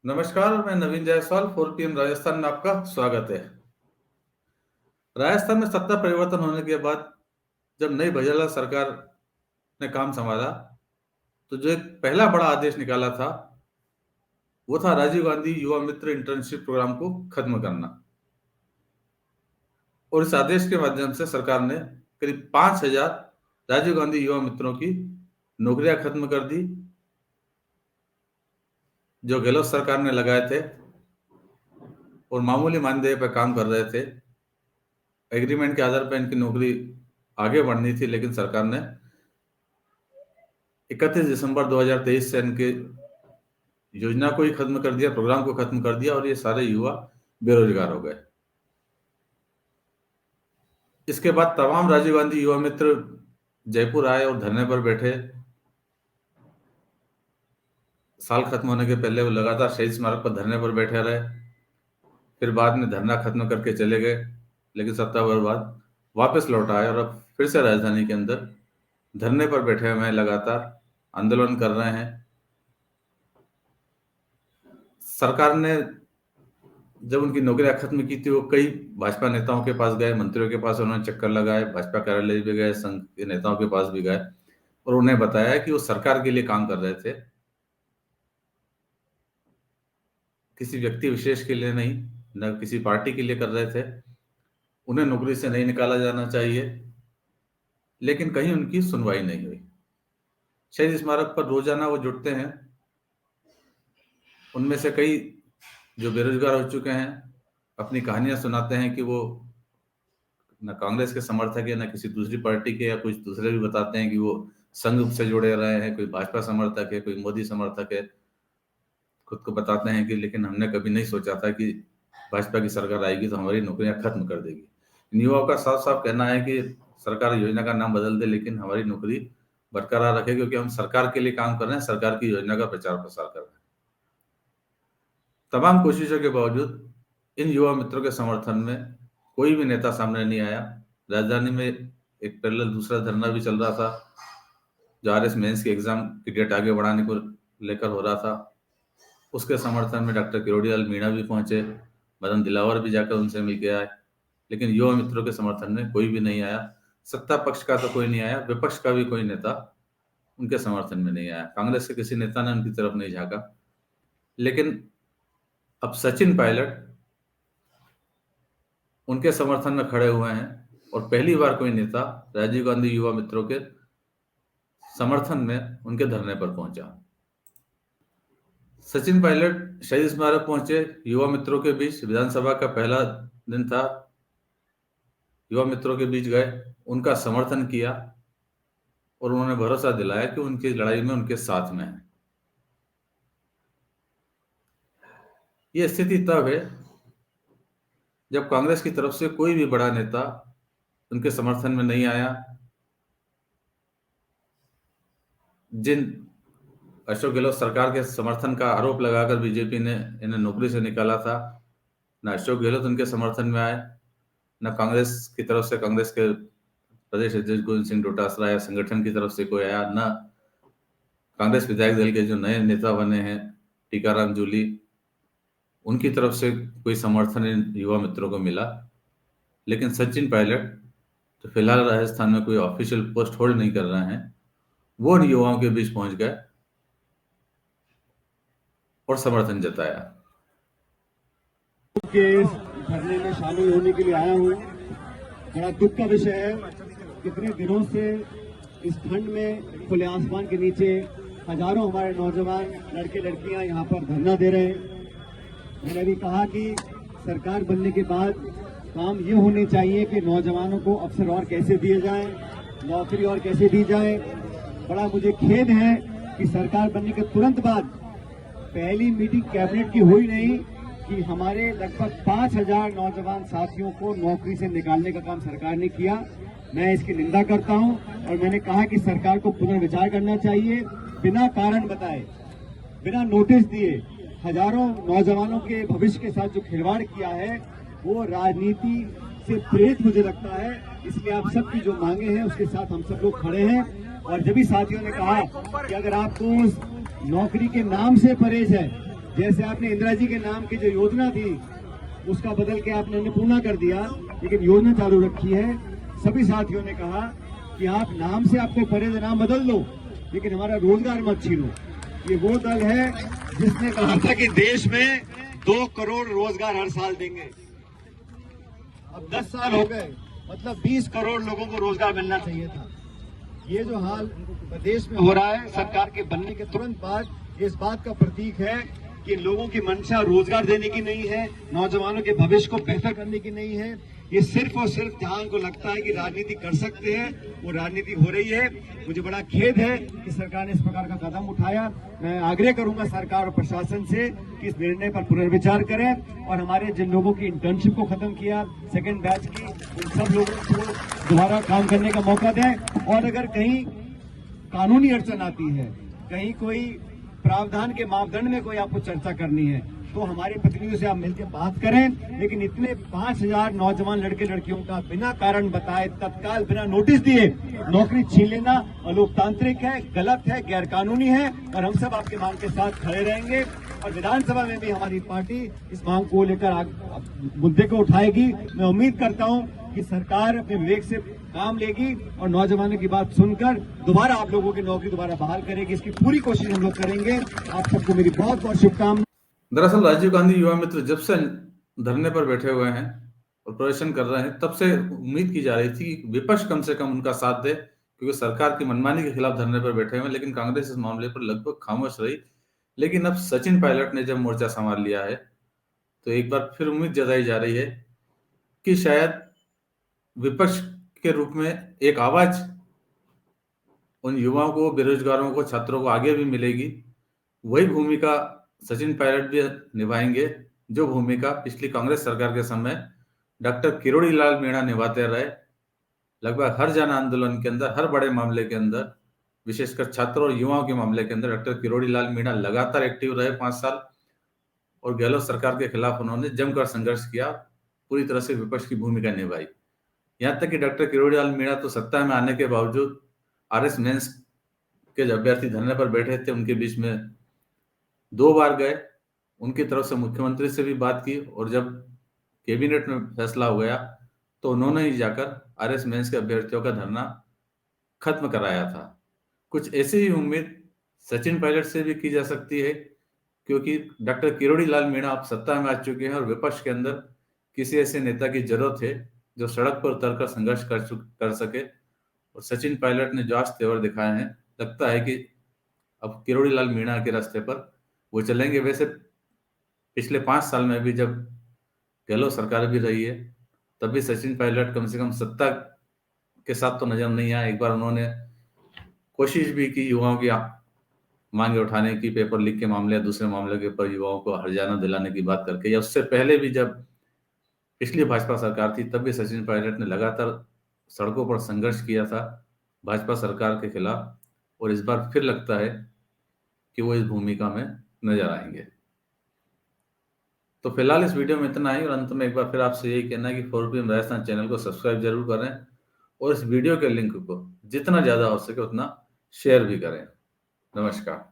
नमस्कार, मैं नवीन जायसवाल 4 PM राजस्थान में आपका स्वागत है। राजस्थान में सत्ता परिवर्तन होने के बाद जब नई भजनलाल सरकार ने काम संभाला, तो जो एक पहला बड़ा आदेश निकाला था, वो था राजीव गांधी युवा मित्र इंटर्नशिप प्रोग्राम को खत्म करना। और इस आदेश के माध्यम से सरकार ने करीब 5,000 राजीव गांधी युवा मित्रों की नौकरियां खत्म कर दी, जो गहलोत सरकार ने लगाए थे और मामूली मानदेय पर काम कर रहे थे। एग्रीमेंट के आधार पर इनकी नौकरी आगे बढ़नी थी, लेकिन सरकार ने 31 दिसंबर 2023 से इनके योजना को ही खत्म कर दिया, प्रोग्राम को खत्म कर दिया और ये सारे युवा बेरोजगार हो गए। इसके बाद तमाम राजीव गांधी युवा मित्र जयपुर आए और धरने पर बैठे। साल खत्म होने के पहले वो लगातार शहीद स्मारक पर धरने पर बैठे रहे। फिर बाद में धरना खत्म करके चले गए, लेकिन सप्ताह भर बाद वापस लौट आए और अब फिर से राजधानी के अंदर धरने पर बैठे हुए हैं, लगातार आंदोलन कर रहे हैं। सरकार ने जब उनकी नौकरियां खत्म की थी, वो कई भाजपा नेताओं के पास गए, मंत्रियों के पास उन्होंने चक्कर लगाए, भाजपा कार्यालय भी गए, संघ के नेताओं के पास भी गए और उन्हें बताया कि वो सरकार के लिए काम कर रहे थे, किसी व्यक्ति विशेष के लिए नहीं, न किसी पार्टी के लिए कर रहे थे। उन्हें नौकरी से नहीं निकाला जाना चाहिए, लेकिन कहीं उनकी सुनवाई नहीं हुई। शहीद स्मारक पर रोजाना वो जुटते हैं। उनमें से कई जो बेरोजगार हो चुके हैं अपनी कहानियां सुनाते हैं कि वो न कांग्रेस के समर्थक है, न किसी दूसरी पार्टी के, या कुछ दूसरे भी बताते हैं कि वो संघ से जुड़े रहे हैं, कोई भाजपा समर्थक है, कोई मोदी समर्थक है। खुद को बताते हैं कि लेकिन हमने कभी नहीं सोचा था कि भाजपा की सरकार आएगी तो हमारी नौकरियां खत्म कर देगी। इन युवाओं का साफ साफ कहना है कि सरकार योजना का नाम बदल दे, लेकिन हमारी नौकरी बरकरार रखे, क्योंकि हम सरकार के लिए काम कर रहे हैं, सरकार की योजना का प्रचार प्रसार कर रहे हैं। तमाम कोशिशों के बावजूद इन युवा मित्रों के समर्थन में कोई भी नेता सामने नहीं आया। राजधानी में एक पैरेलल दूसरा धरना भी चल रहा था, जो आरएस मेंस के एग्जाम की डेट आगे बढ़ाने को लेकर हो रहा था। उसके समर्थन में डॉक्टर किरोड़ीलाल मीणा भी पहुंचे, मदन दिलावर भी जाकर उनसे मिल के आए, लेकिन युवा मित्रों के समर्थन में कोई भी नहीं आया। सत्ता पक्ष का तो कोई नहीं आया, विपक्ष का भी कोई नेता उनके समर्थन में नहीं आया। कांग्रेस के किसी नेता ने उनकी तरफ नहीं झांका। लेकिन अब सचिन पायलट उनके समर्थन में खड़े हुए हैं और पहली बार कोई नेता राजीव गांधी युवा मित्रों के समर्थन में उनके धरने पर पहुंचा। सचिन पायलट शहीद स्मारक पहुंचे, युवा मित्रों के बीच, विधानसभा का पहला दिन था, युवा मित्रों के बीच गए, उनका समर्थन किया और उन्होंने भरोसा दिलाया कि उनकी लड़ाई में उनके साथ में है। यह स्थिति तब है जब कांग्रेस की तरफ से कोई भी बड़ा नेता उनके समर्थन में नहीं आया। जिन अशोक गहलोत सरकार के समर्थन का आरोप लगाकर बीजेपी ने इन्हें नौकरी से निकाला था, न अशोक गहलोत उनके समर्थन में आए, न कांग्रेस की तरफ से, कांग्रेस के प्रदेश अध्यक्ष गोविंद सिंह डोटासरा या संगठन की तरफ से कोई आया, न कांग्रेस विधायक दल के जो नए नेता बने हैं टीकाराम जूली, उनकी तरफ से कोई समर्थन इन युवा मित्रों को मिला। लेकिन सचिन पायलट तो फिलहाल राजस्थान में कोई ऑफिशियल पोस्ट होल्ड नहीं कर रहे हैं, वो उन युवाओं के बीच पहुंच गए और समर्थन जताया। के धरने में शामिल होने के लिए आया हूँ। बड़ा दुख का विषय है, कितने दिनों से इस ठंड में खुले आसमान के नीचे हजारों हमारे नौजवान लड़के लड़कियां यहाँ पर धरना दे रहे हैं। मैंने अभी कहा कि सरकार बनने के बाद काम ये होने चाहिए कि नौजवानों को अवसर और कैसे दिए जाए, नौकरी और कैसे दी जाए। बड़ा मुझे खेद है कि सरकार बनने के तुरंत बाद पहली मीटिंग कैबिनेट की हुई नहीं कि हमारे लगभग 5,000 नौजवान साथियों को नौकरी से निकालने का काम सरकार ने किया। मैं इसकी निंदा करता हूं और मैंने कहा कि सरकार को पुनर्विचार करना चाहिए। बिना कारण बताए, बिना नोटिस दिए हजारों नौजवानों के भविष्य के साथ जो खिलवाड़ किया है वो राजनीति से प्रेरित मुझे लगता है। इसलिए आप सबकी जो मांगे हैं उसके साथ हम सब लोग खड़े हैं। और जब भी साथियों ने कहा कि अगर आपको नौकरी के नाम से परहेज है जैसे आपने इंदिरा जी के नाम की जो योजना थी उसका बदल के आपने अन्नपूर्णा कर दिया, लेकिन योजना चालू रखी है। सभी साथियों ने कहा कि आप नाम से आपको परेड नाम बदल लो, लेकिन हमारा रोजगार मत छीनो। ये वो दल है जिसने कहा था कि देश में 2 करोड़ रोजगार हर साल देंगे। अब 10 साल हो गए, मतलब 20 करोड़ लोगों को रोजगार मिलना चाहिए था। ये जो हाल प्रदेश में हो रहा है सरकार के बनने के तुरंत बाद, ये इस बात का प्रतीक है कि लोगों की मंशा रोजगार देने की नहीं है, नौजवानों के भविष्य को बेहतर करने की नहीं है। ये सिर्फ और सिर्फ जहां उनको लगता है कि राजनीति कर सकते हैं वो राजनीति हो रही है। मुझे बड़ा खेद है कि सरकार ने इस प्रकार का कदम उठाया। मैं आग्रह करूंगा सरकार और प्रशासन से कि इस निर्णय पर पुनर्विचार करें और हमारे जिन लोगों की इंटर्नशिप को खत्म किया, सेकेंड बैच की, उन सब लोगों को दोबारा काम करने का मौका दें। और अगर कहीं कानूनी अड़चन आती है, कहीं कोई प्रावधान के मापदंड में कोई आपको चर्चा करनी है, तो हमारे प्रतिनिधियों से आप मिलकर बात करें। लेकिन इतने 5000 नौजवान लड़के लड़कियों का बिना कारण बताए तत्काल बिना नोटिस दिए नौकरी छीन लेना अलोकतांत्रिक है, गलत है, गैर कानूनी है। और हम सब आपकी मांग के साथ खड़े रहेंगे और विधानसभा में भी हमारी पार्टी इस मांग को लेकर मुद्दे को उठाएगी। मैं उम्मीद करता हूं कि सरकार अपने विवेक से काम लेगी और नौजवानों की बात सुनकर दोबारा आप लोगों की नौकरी दोबारा बहाल करेगी। इसकी पूरी कोशिश हम लोग करेंगे। आप सबको मेरी बहुत बहुत शुभकामनाएं। दरअसल राजीव गांधी युवा मित्र जब से धरने पर बैठे हुए हैं और प्रदर्शन कर रहे हैं, तब से उम्मीद की जा रही थी कि विपक्ष कम से कम उनका साथ दे, क्योंकि सरकार की मनमानी के खिलाफ धरने पर बैठे हुए हैं। लेकिन कांग्रेस इस मामले पर लगभग खामोश रही। लेकिन अब सचिन पायलट ने जब मोर्चा संभाल लिया है, तो एक बार फिर उम्मीद जताई जा रही है कि शायद विपक्ष के रूप में एक आवाज उन युवाओं को, बेरोजगारों को, छात्रों को आगे भी मिलेगी। वही भूमिका सचिन पायलट भी निभाएंगे जो भूमिका पिछली कांग्रेस सरकार के समय डॉक्टर किरोड़ी लाल मीणा निभाते रहे। लगभग हर जन आंदोलन के अंदर, हर बड़े मामले के अंदर, विशेषकर छात्रों और युवाओं के मामले के अंदर डॉक्टर किरोड़ी लाल मीणा लगातार एक्टिव रहे 5 साल, और गहलोत सरकार के खिलाफ उन्होंने जमकर संघर्ष किया, पूरी तरह से विपक्ष की भूमिका निभाई। यहाँ तक कि डॉक्टर किरोड़ी लाल मीणा तो सत्ता में आने के बावजूद आरएस मेंस के जो अभ्यर्थी धरने पर बैठे थे उनके बीच में 2 बार गए, उनकी तरफ से मुख्यमंत्री से भी बात की, और जब कैबिनेट में फैसला हो गया तो उन्होंने ही जाकर आरएस मेंस के अभ्यर्थियों का धरना खत्म कराया था। कुछ ऐसी ही उम्मीद सचिन पायलट से भी की जा सकती है, क्योंकि डॉक्टर किरोड़ी लाल मीणा अब सत्ता में आ चुके हैं और विपक्ष के अंदर किसी ऐसे नेता की जरूरत है जो सड़क पर उतरकर संघर्ष कर सके। और सचिन पायलट ने जो आज तेवर दिखाए हैं, लगता है कि अब किरोड़ी लाल मीणा के रास्ते पर वो चलेंगे। वैसे पिछले 5 साल में भी जब गहलोत सरकार भी रही है, तब भी सचिन पायलट कम से कम सत्ता के साथ तो नजर नहीं आया। एक बार उन्होंने कोशिश भी की युवाओं की मांगे उठाने की, पेपर लीक के मामले, दूसरे मामले के ऊपर युवाओं को हर्जाना दिलाने की बात करके, या उससे पहले भी जब पिछली भाजपा सरकार थी तब भी सचिन पायलट ने लगातार सड़कों पर संघर्ष किया था भाजपा सरकार के खिलाफ। और इस बार फिर लगता है कि वो इस भूमिका में नजर आएंगे। तो फिलहाल इस वीडियो में इतना ही, और अंत में एक बार फिर आपसे यही कहना है कि 4PM राजस्थान चैनल को सब्सक्राइब जरूर करें और इस वीडियो के लिंक को जितना ज्यादा हो सके उतना शेयर भी करें। नमस्कार।